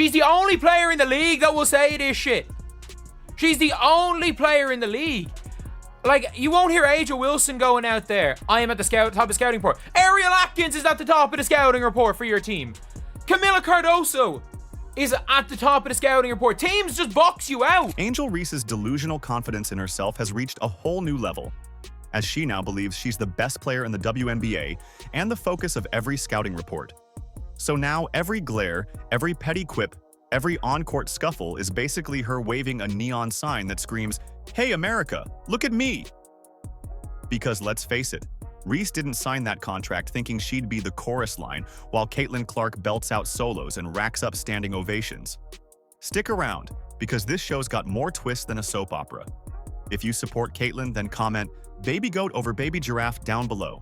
She's the only player in the league that will say this shit. She's the only player in the league. Like, you won't hear Aja Wilson going out there. I am at the top of the scouting report. Ariel Atkins is at the top of the scouting report for your team. Camila Cardoso is at the top of the scouting report. Teams just box you out. Angel Reese's delusional confidence in herself has reached a whole new level, as she now believes she's the best player in the WNBA and the focus of every scouting report. So now every glare, every petty quip, every on-court scuffle is basically her waving a neon sign that screams, "Hey America, look at me!" Because let's face it, Reese didn't sign that contract thinking she'd be the chorus line while Caitlin Clark belts out solos and racks up standing ovations. Stick around, because this show's got more twists than a soap opera. If you support Caitlin, then comment "baby goat" over baby giraffe down below.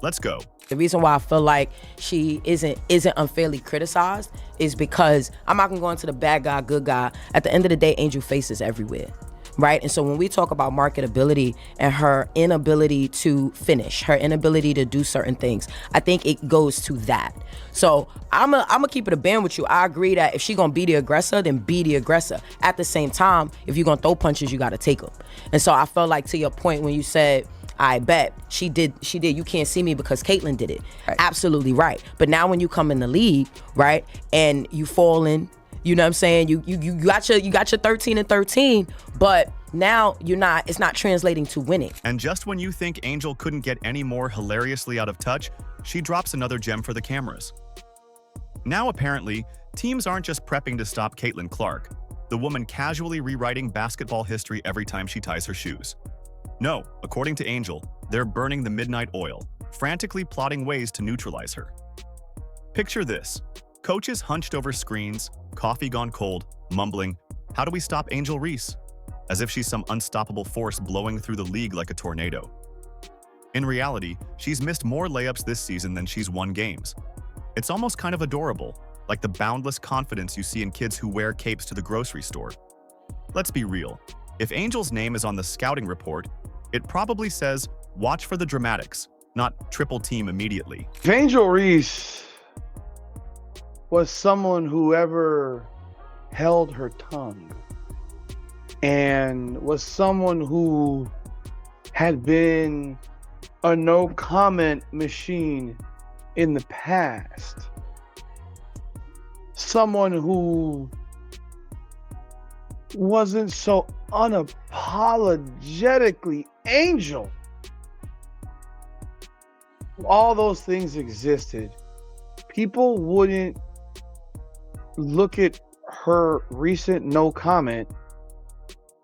Let's go. The reason why I feel like she isn't unfairly criticized is because I'm not gonna go into the bad guy, good guy. At the end of the day, Angel faces everywhere, right? And so when we talk about marketability and her inability to finish, her inability to do certain things, I think it goes to that. So I'm gonna keep it a band with you. I agree that if she gonna be the aggressor, then be the aggressor. At the same time, if you're gonna throw punches, you gotta take them. And so I felt like, to your point when you said, I bet she did. You can't see me because Caitlin did it. Right. Absolutely right. But now when you come in the league, right, and you fall in, you know what I'm saying? You got your 13 and 13, but now it's not translating to winning. And just when you think Angel couldn't get any more hilariously out of touch, she drops another gem for the cameras. Now apparently, teams aren't just prepping to stop Caitlin Clark, the woman casually rewriting basketball history every time she ties her shoes. No, according to Angel, they're burning the midnight oil, frantically plotting ways to neutralize her. Picture this: coaches hunched over screens, coffee gone cold, mumbling, "How do we stop Angel Reese?" As if she's some unstoppable force blowing through the league like a tornado. In reality, she's missed more layups this season than she's won games. It's almost kind of adorable, like the boundless confidence you see in kids who wear capes to the grocery store. Let's be real. If Angel's name is on the scouting report, it probably says, "Watch for the dramatics," not "triple team immediately." If Angel Reese was someone who ever held her tongue and was someone who had been a no comment machine in the past, someone who wasn't so unapologetically Angel, all those things existed, people wouldn't look at her recent no comment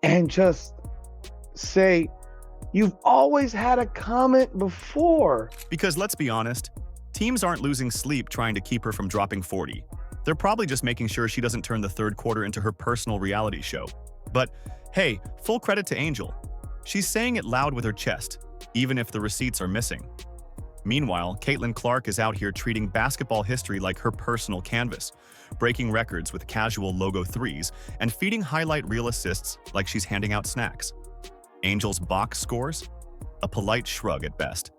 and just say, "You've always had a comment before." Because let's be honest, teams aren't losing sleep trying to keep her from dropping 40. They're probably just making sure she doesn't turn the third quarter into her personal reality show. But hey, full credit to Angel. She's saying it loud with her chest, even if the receipts are missing. Meanwhile, Caitlin Clark is out here treating basketball history like her personal canvas, breaking records with casual logo threes and feeding highlight reel assists like she's handing out snacks. Angel's box scores? A polite shrug at best.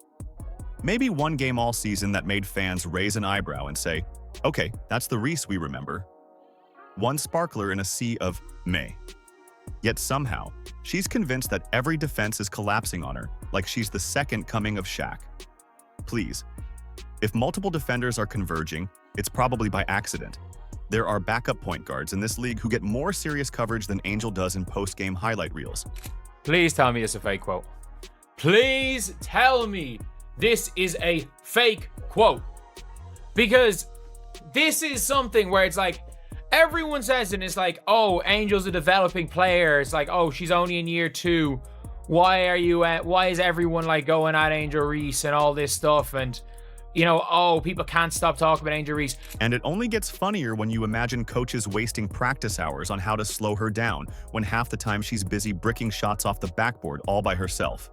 Maybe one game all season that made fans raise an eyebrow and say, "Okay, that's the Reese we remember." One sparkler in a sea of meh. Yet somehow, she's convinced that every defense is collapsing on her, like she's the second coming of Shaq. Please. If multiple defenders are converging, it's probably by accident. There are backup point guards in this league who get more serious coverage than Angel does in post-game highlight reels. Please tell me it's a fake quote. Please tell me this is a fake quote. Because this is something where it's like, everyone says, and it's like, "Oh, Angel's a developing player." It's like, "Oh, she's only in year 2. Why is everyone like going at Angel Reese and all this stuff?" And, you know, "Oh, people can't stop talking about Angel Reese." And it only gets funnier when you imagine coaches wasting practice hours on how to slow her down when half the time she's busy bricking shots off the backboard all by herself.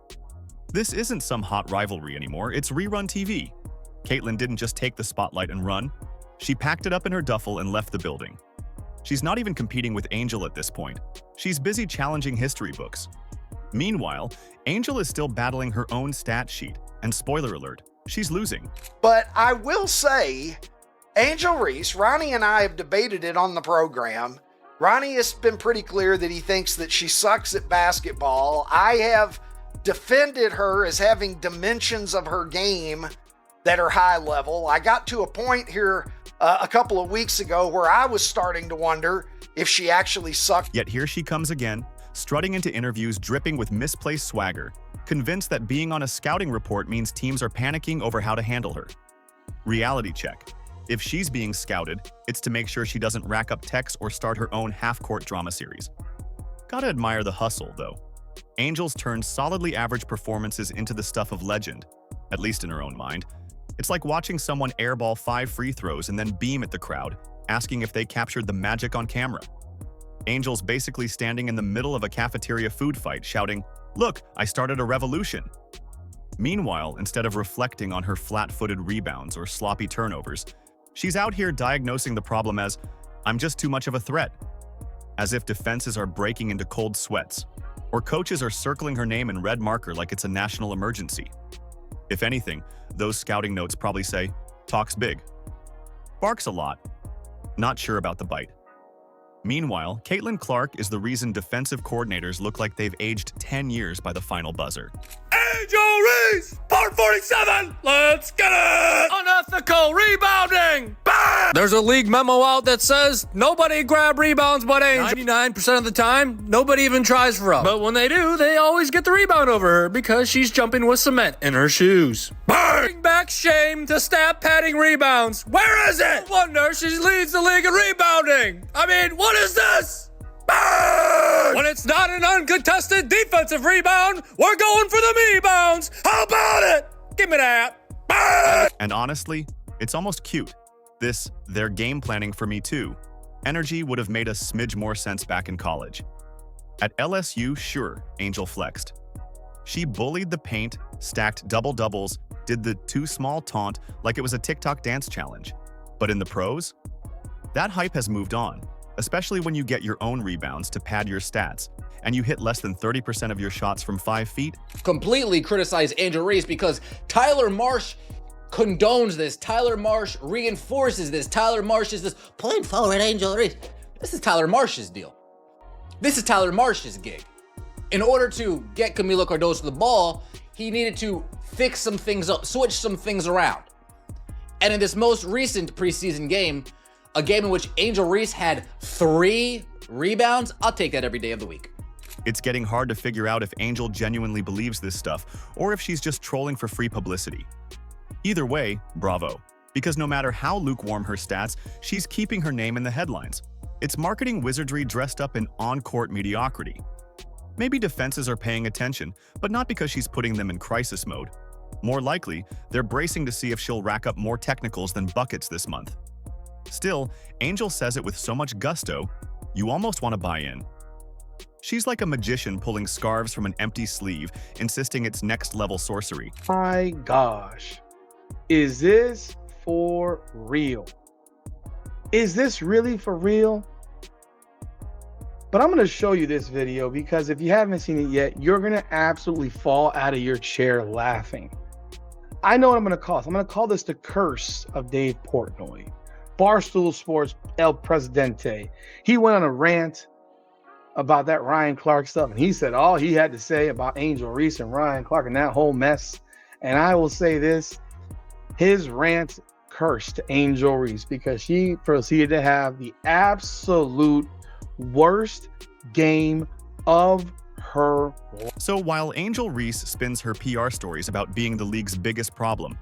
This isn't some hot rivalry anymore, it's rerun TV. Caitlin didn't just take the spotlight and run. She packed it up in her duffel and left the building. She's not even competing with Angel at this point. She's busy challenging history books. Meanwhile, Angel is still battling her own stat sheet, and spoiler alert, she's losing. But I will say Angel Reese, Ronnie and I have debated it on the program. Ronnie has been pretty clear that he thinks that she sucks at basketball. I have defended her as having dimensions of her game that are high level. I got to a point here a couple of weeks ago where I was starting to wonder if she actually sucked. Yet here she comes again, strutting into interviews dripping with misplaced swagger, convinced that being on a scouting report means teams are panicking over how to handle her. Reality check. If she's being scouted, it's to make sure she doesn't rack up techs or start her own half-court drama series. Gotta admire the hustle, though. Angel's turned solidly average performances into the stuff of legend, at least in her own mind. It's like watching someone airball 5 free throws and then beam at the crowd, asking if they captured the magic on camera. Angel's basically standing in the middle of a cafeteria food fight, shouting, "Look, I started a revolution." Meanwhile, instead of reflecting on her flat-footed rebounds or sloppy turnovers, she's out here diagnosing the problem as, "I'm just too much of a threat." As if defenses are breaking into cold sweats, or coaches are circling her name in red marker like it's a national emergency. If anything, those scouting notes probably say, "Talks big." Barks a lot. Not sure about the bite. Meanwhile, Caitlin Clark is the reason defensive coordinators look like they've aged 10 years by the final buzzer. Angel Reese, part 47, let's get it! Unethical rebounding! Bang! There's a league memo out that says nobody grab rebounds but Angel. 99% of the time, nobody even tries for them. But when they do, they always get the rebound over her because she's jumping with cement in her shoes. Bring back shame to stat padding rebounds. Where is it? No wonder she leads the league in rebounding. I mean, what is this? Bang! When it's not an uncontested defensive rebound, we're going for the me-bounds. How about it? Give me that. Bang! And honestly, it's almost cute. They're game planning for me too. Energy would have made a smidge more sense back in college. At LSU, sure, Angel flexed. She bullied the paint, stacked double-doubles, did the too small taunt like it was a TikTok dance challenge. But in the pros, that hype has moved on, especially when you get your own rebounds to pad your stats, and you hit less than 30% of your shots from 5 feet. Completely criticize Angel Reese because Tyler Marsh condones this. Tyler Marsh reinforces this. Tyler Marsh is this point forward Angel Reese. This is Tyler Marsh's deal. This is Tyler Marsh's gig. In order to get Camilo Cardoso the ball, he needed to fix some things up, switch some things around. And in this most recent preseason game, a game in which Angel Reese had 3 rebounds, I'll take that every day of the week. It's getting hard to figure out if Angel genuinely believes this stuff or if she's just trolling for free publicity. Either way, bravo, because no matter how lukewarm her stats, she's keeping her name in the headlines. It's marketing wizardry dressed up in on-court mediocrity. Maybe defenses are paying attention, but not because she's putting them in crisis mode. More likely, they're bracing to see if she'll rack up more technicals than buckets this month. Still, Angel says it with so much gusto, you almost want to buy in. She's like a magician pulling scarves from an empty sleeve, insisting it's next-level sorcery. My gosh. Is this for real? Is this really for real? But I'm going to show you this video because if you haven't seen it yet, you're going to absolutely fall out of your chair laughing. I know what I'm going to call this. I'm going to call this the curse of Dave Portnoy. Barstool Sports El Presidente. He went on a rant about that Ryan Clark stuff, and he said all he had to say about Angel Reese and Ryan Clark and that whole mess. And I will say this, his rant cursed Angel Reese because she proceeded to have the absolute worst game of her life. So while Angel Reese spins her PR stories about being the league's biggest problem,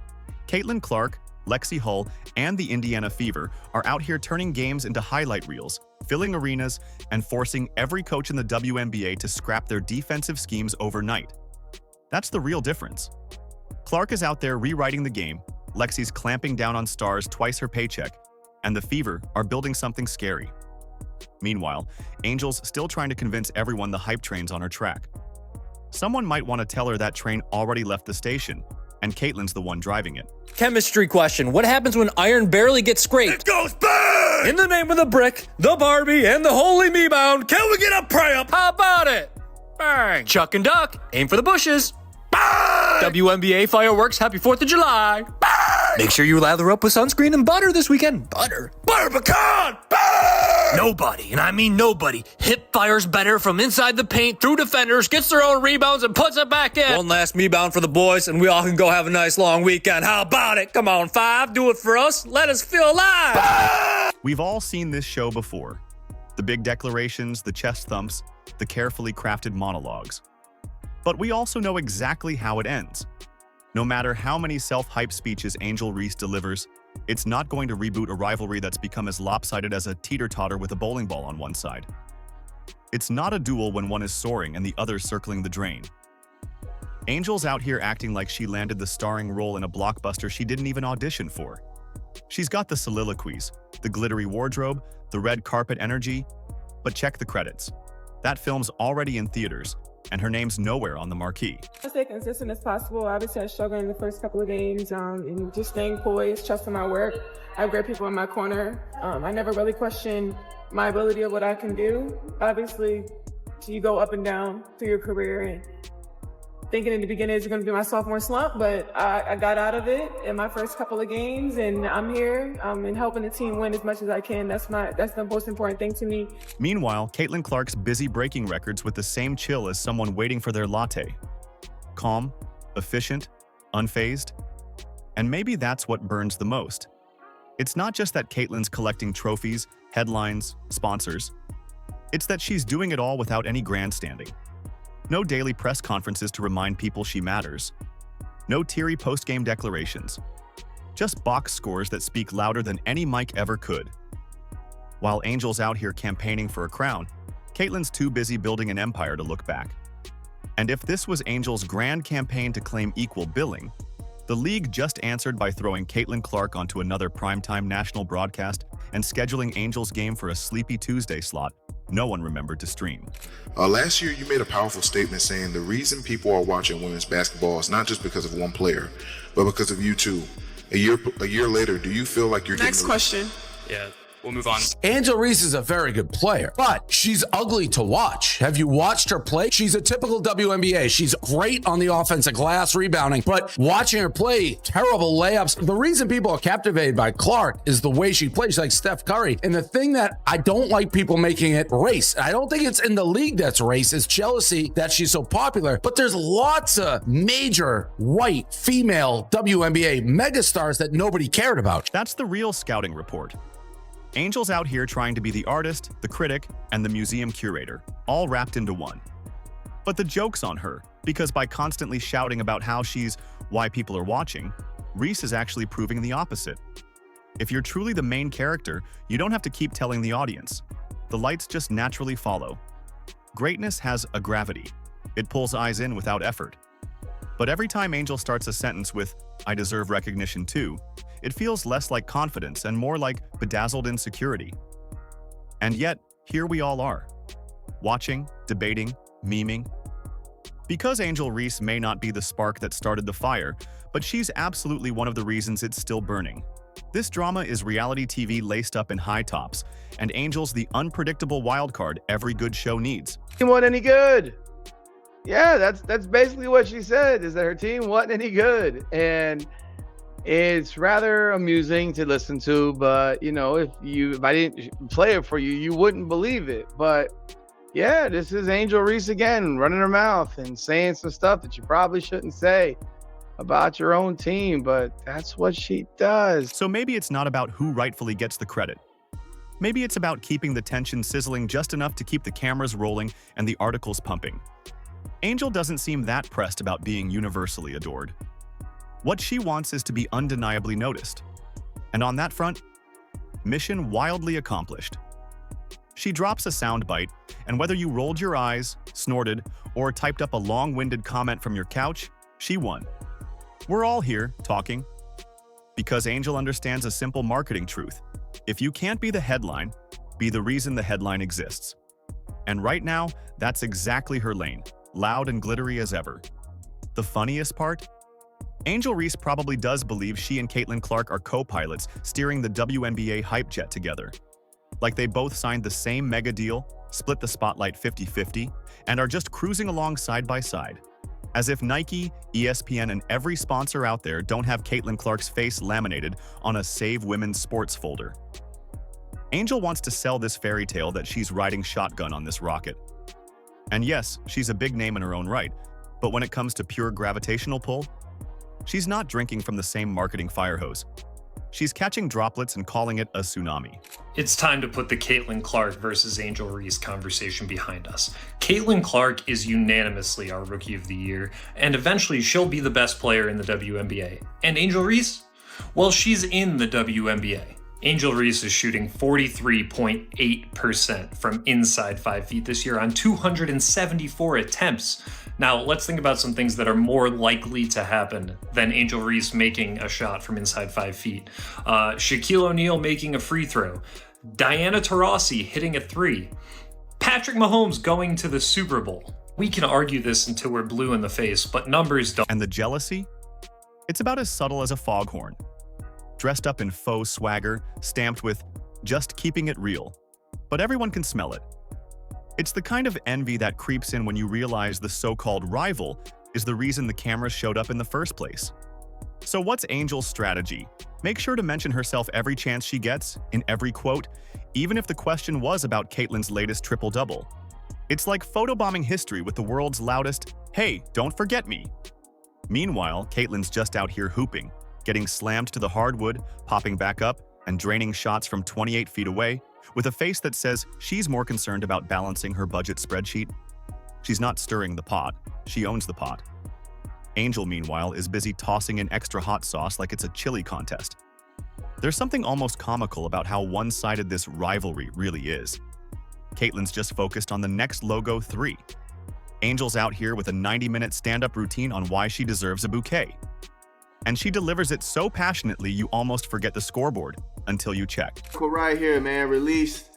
Caitlin Clark, Lexi Hull, and the Indiana Fever are out here turning games into highlight reels, filling arenas, and forcing every coach in the WNBA to scrap their defensive schemes overnight. That's the real difference. Clark is out there rewriting the game, Lexi's clamping down on stars twice her paycheck, and the Fever are building something scary. Meanwhile, Angel's still trying to convince everyone the hype train's on her track. Someone might want to tell her that train already left the station, and Caitlin's the one driving it. Chemistry question. What happens when iron barely gets scraped? It goes bang! In the name of the brick, the Barbie, and the holy me-bound, can we get a pray up? How about it? Bang! Chuck and duck, aim for the bushes. Bang! WNBA fireworks, happy 4th of July. Bang! Make sure you lather up with sunscreen and butter this weekend. Butter pecan. Bang! Nobody, and I mean nobody, hip fires better from inside the paint through defenders, gets their own rebounds, and puts it back in. One last rebound for the boys, and we all can go have a nice long weekend. How about it? Come on, 5, do it for us. Let us feel alive. Bang! We've all seen this show before. The big declarations, the chest thumps, the carefully crafted monologues. But we also know exactly how it ends. No matter how many self-hype speeches Angel Reese delivers, it's not going to reboot a rivalry that's become as lopsided as a teeter-totter with a bowling ball on one side. It's not a duel when one is soaring and the other circling the drain. Angel's out here acting like she landed the starring role in a blockbuster she didn't even audition for. She's got the soliloquies, the glittery wardrobe, the red carpet energy, but check the credits. That film's already in theaters, and her name's nowhere on the marquee. I stay consistent as possible. Obviously, I struggled in the first couple of games, and just staying poised, trusting my work. I have great people in my corner. I never really question my ability of what I can do. Obviously, you go up and down through your career, and thinking in the beginning it's going to be my sophomore slump, but I got out of it in my first couple of games, and I'm here and helping the team win as much as I can. That's the most important thing to me. Meanwhile, Caitlin Clark's busy breaking records with the same chill as someone waiting for their latte. Calm, efficient, unfazed. And maybe that's what burns the most. It's not just that Caitlin's collecting trophies, headlines, sponsors. It's that she's doing it all without any grandstanding. No daily press conferences to remind people she matters. No teary post-game declarations. Just box scores that speak louder than any mic ever could. While Angel's out here campaigning for a crown, Caitlin's too busy building an empire to look back. And if this was Angel's grand campaign to claim equal billing, the league just answered by throwing Caitlin Clark onto another primetime national broadcast and scheduling Angel's game for a sleepy Tuesday slot no one remembered to stream. Last year, you made a powerful statement saying the reason people are watching women's basketball is not just because of one player, but because of you too. A year later, do you feel like you're Next question. Yeah, we'll move on. Angel Reese is a very good player, but she's ugly to watch. Have you watched her play? She's a typical WNBA. She's great on the offensive glass, rebounding, but watching her play, terrible layups. The reason people are captivated by Clark is the way she plays, like Steph Curry. And the thing that I don't like people making it race. I don't think it's in the league that's race. It's jealousy that she's so popular. But there's lots of major white female WNBA megastars that nobody cared about. That's the real scouting report. Angel's out here trying to be the artist, the critic, and the museum curator, all wrapped into one. But the joke's on her, because by constantly shouting about how she's why people are watching, Reese is actually proving the opposite. If you're truly the main character, you don't have to keep telling the audience. The lights just naturally follow. Greatness has a gravity. It pulls eyes in without effort. But every time Angel starts a sentence with, "I deserve recognition too," it feels less like confidence and more like bedazzled insecurity. And yet, here we all are, watching, debating, memeing. Because Angel Reese may not be the spark that started the fire, but she's absolutely one of the reasons it's still burning. This drama is reality TV laced up in high tops, and Angel's the unpredictable wildcard every good show needs. Team wasn't any good. Yeah, that's basically what she said, is that her team wasn't any good. And it's rather amusing to listen to, but you know, if I didn't play it for you, you wouldn't believe it. But yeah, this is Angel Reese again, running her mouth and saying some stuff that you probably shouldn't say about your own team, but that's what she does. So maybe it's not about who rightfully gets the credit. Maybe it's about keeping the tension sizzling just enough to keep the cameras rolling and the articles pumping. Angel doesn't seem that pressed about being universally adored. What she wants is to be undeniably noticed. And on that front, mission wildly accomplished. She drops a soundbite, and whether you rolled your eyes, snorted, or typed up a long-winded comment from your couch, she won. We're all here talking because Angel understands a simple marketing truth. If you can't be the headline, be the reason the headline exists. And right now, that's exactly her lane, loud and glittery as ever. The funniest part? Angel Reese probably does believe she and Caitlin Clark are co-pilots steering the WNBA hype jet together. Like they both signed the same mega deal, split the spotlight 50-50, and are just cruising along side by side. As if Nike, ESPN, and every sponsor out there don't have Caitlin Clark's face laminated on a Save Women's Sports folder. Angel wants to sell this fairy tale that she's riding shotgun on this rocket. And yes, she's a big name in her own right, but when it comes to pure gravitational pull, she's not drinking from the same marketing fire hose. She's catching droplets and calling it a tsunami. It's time to put the Caitlin Clark versus Angel Reese conversation behind us. Caitlin Clark is unanimously our Rookie of the Year, and eventually she'll be the best player in the WNBA. And Angel Reese? Well, she's in the WNBA. Angel Reese is shooting 43.8% from inside 5 feet this year on 274 attempts. Now, let's think about some things that are more likely to happen than Angel Reese making a shot from inside 5 feet. Shaquille O'Neal making a free throw. Diana Taurasi hitting a three. Patrick Mahomes going to the Super Bowl. We can argue this until we're blue in the face, but numbers don't. And the jealousy? It's about as subtle as a foghorn. Dressed up in faux swagger, stamped with, "just keeping it real." But everyone can smell it. It's the kind of envy that creeps in when you realize the so-called rival is the reason the cameras showed up in the first place. So what's Angel's strategy? Make sure to mention herself every chance she gets, in every quote, even if the question was about Caitlin's latest triple-double. It's like photobombing history with the world's loudest, "Hey, don't forget me." Meanwhile, Caitlin's just out here hooping, getting slammed to the hardwood, popping back up, and draining shots from 28 feet away, with a face that says she's more concerned about balancing her budget spreadsheet. She's not stirring the pot, she owns the pot. Angel, meanwhile, is busy tossing in extra hot sauce like it's a chili contest. There's something almost comical about how one-sided this rivalry really is. Caitlin's just focused on the next logo 3. Angel's out here with a 90-minute stand-up routine on why she deserves a bouquet. And she delivers it so passionately you almost forget the scoreboard until you check. Right here, man, released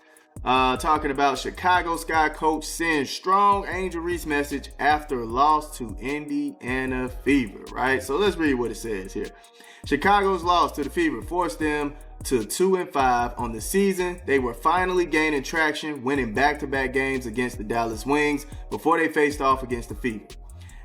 talking about Chicago Sky coach sends strong Angel Reese message after loss to Indiana Fever, right? So let's read what it says here. Chicago's loss to the Fever forced them to 2-5 on the season. They were finally gaining traction, winning back-to-back games against the Dallas Wings before they faced off against the Fever.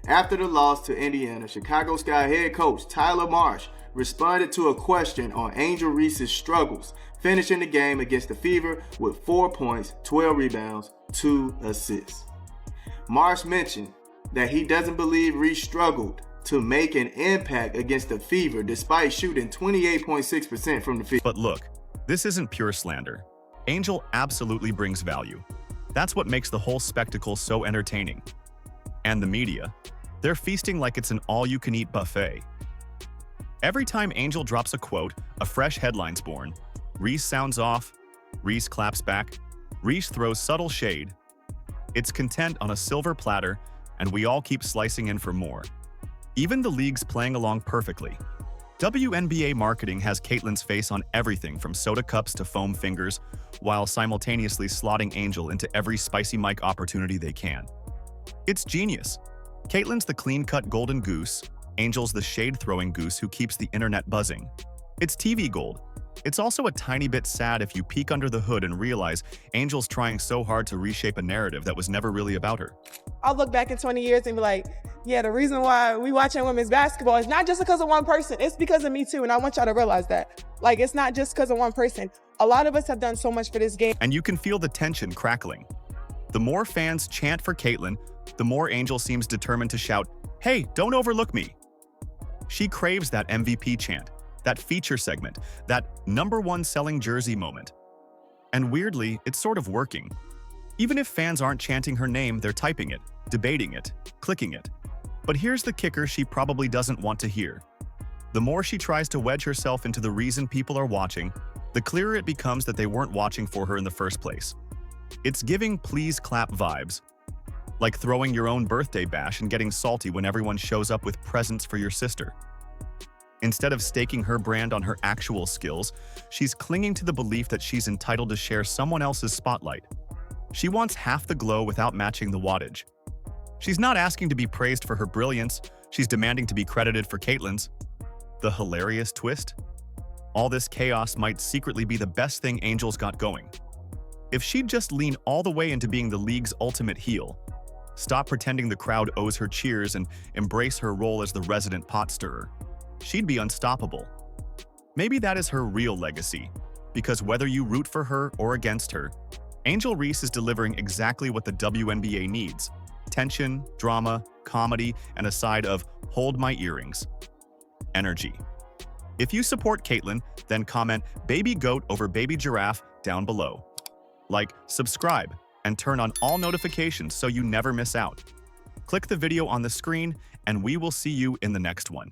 After the loss to Indiana, Chicago Sky head coach Tyler Marsh responded to a question on Angel Reese's struggles, finishing the game against the Fever with 4 points, 12 rebounds, 2 assists. Marsh mentioned that he doesn't believe Reese struggled to make an impact against the Fever despite shooting 28.6% from the field. But look, this isn't pure slander. Angel absolutely brings value. That's what makes the whole spectacle so entertaining. And the media, they're feasting like it's an all-you-can-eat buffet. Every time Angel drops a quote, a fresh headline's born. Reese sounds off, Reese claps back, Reese throws subtle shade. It's content on a silver platter, and we all keep slicing in for more. Even the league's playing along perfectly. WNBA marketing has Caitlin's face on everything from soda cups to foam fingers, while simultaneously slotting Angel into every spicy mic opportunity they can. It's genius. Caitlin's the clean-cut golden goose, Angel's the shade-throwing goose who keeps the internet buzzing. It's TV gold. It's also a tiny bit sad if you peek under the hood and realize Angel's trying so hard to reshape a narrative that was never really about her. I'll look back in 20 years and be like, yeah, the reason why we watching women's basketball is not just because of one person. It's because of me too, and I want y'all to realize that. Like, it's not just because of one person. A lot of us have done so much for this game. And you can feel the tension crackling. The more fans chant for Caitlin, the more Angel seems determined to shout, "Hey, don't overlook me." She craves that MVP chant, that feature segment, that #1 selling jersey moment. And weirdly, it's sort of working. Even if fans aren't chanting her name, they're typing it, debating it, clicking it. But here's the kicker she probably doesn't want to hear. The more she tries to wedge herself into the reason people are watching, the clearer it becomes that they weren't watching for her in the first place. It's giving please clap vibes. Like throwing your own birthday bash and getting salty when everyone shows up with presents for your sister. Instead of staking her brand on her actual skills, she's clinging to the belief that she's entitled to share someone else's spotlight. She wants half the glow without matching the wattage. She's not asking to be praised for her brilliance, she's demanding to be credited for Caitlin's. The hilarious twist? All this chaos might secretly be the best thing Angel's got going. If she'd just lean all the way into being the league's ultimate heel, stop pretending the crowd owes her cheers and embrace her role as the resident pot stirrer. She'd be unstoppable. Maybe that is her real legacy, because whether you root for her or against her, Angel Reese is delivering exactly what the WNBA needs: tension, drama, comedy, and a side of hold my earrings energy. If you support Caitlyn, then comment baby goat over baby giraffe down below. Like, subscribe, and turn on all notifications so you never miss out. Click the video on the screen, and we will see you in the next one.